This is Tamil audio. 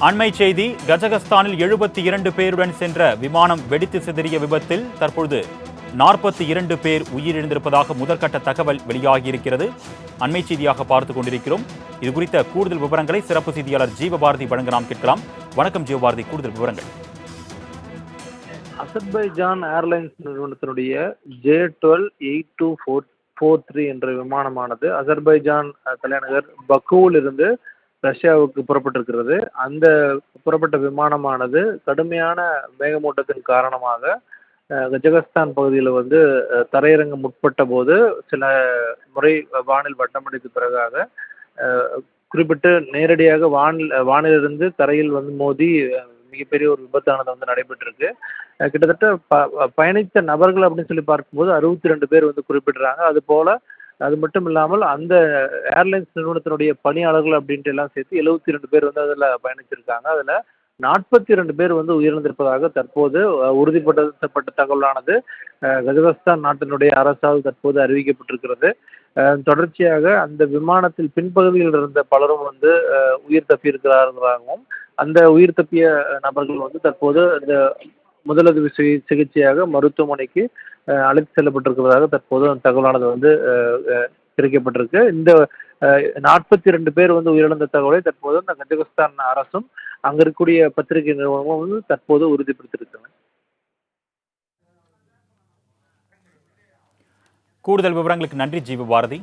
அண்மை செய்தி, கஜகஸ்தானில் 72 பேருடன் சென்ற விமானம் வெடித்து சிதறிய விபத்தில் தற்பொழுது 42 பேர் உயிரிழந்திருப்பதாக முதற்கட்ட தகவல் வெளியாகியிருக்கிறது. அண்மை செய்தியாக பார்த்துக் கொண்டிருக்கிறோம். இது குறித்த கூடுதல் விவரங்களை சிறப்பு செய்தியாளர் ஜீவபாரதி வழங்க நாம் கேட்கலாம். வணக்கம் ஜீவபாரதி, கூடுதல் விவரங்கள். அசர்பைஜான் ஏர்லைன்ஸ் நிறுவனத்தினுடைய J128243 என்ற விமானமானது அசர்பைஜான் தலைநகர் பக்குவில் இருந்து ரஷ்யாவுக்கு புறப்பட்டிருக்கிறது. அந்த புறப்பட்ட விமானமானது கடுமையான மேகமூட்டத்தின் காரணமாக கஜகஸ்தான் பகுதியில் தரையிறங்க முற்பட்ட போது சில முறை வானில் வட்டமடித்த பிறகாக குறிப்பிட்டு நேரடியாக வானிலிருந்து தரையில் மோதி மிகப்பெரிய ஒரு விபத்தானது நடைபெற்றிருக்கு. கிட்டத்தட்ட பயணித்த நபர்கள் அப்படின்னு சொல்லி பார்க்கும்போது 62 பேர் குறிப்பிடுறாங்க. அது போல அது மட்டும் இல்லாமல் அந்த ஏர்லைன்ஸ் நிறுவனத்தினுடைய பணியாளர்கள் அப்படின்ட்டு எல்லாம் சேர்த்து 72 பேர் அதில் பயணிச்சிருக்காங்க. அதில் 42 பேர் உயிரிழந்திருப்பதாக தற்போது உறுதிப்படுத்தப்பட்ட தகவலானது கஜகஸ்தான் நாட்டினுடைய அரசால் தற்போது அறிவிக்கப்பட்டிருக்கிறது. தொடர்ச்சியாக அந்த விமானத்தில் பின்பகுதியில் இருந்த பலரும் உயிர் தப்பியிருக்கிறார்களாகவும் அந்த உயிர் தப்பிய நபர்கள் தற்போது இந்த முதலுதவி சிகிச்சையாக மருத்துவமனைக்கு அழைத்து செல்லப்பட்டிருக்கிறதாக தற்போது அந்த தகவலானது கிடைக்கப்பட்டிருக்கு. இந்த 42 பேர் உயிரிழந்த தகவலை தற்போது அந்த கஜகஸ்தான் அரசும் அங்க இருக்கக்கூடிய பத்திரிகை நிறுவனமும் தற்போது உறுதிப்படுத்தியிருக்காங்க. கூடுதல் விவரங்களுக்கு நன்றி ஜீவபாரதி.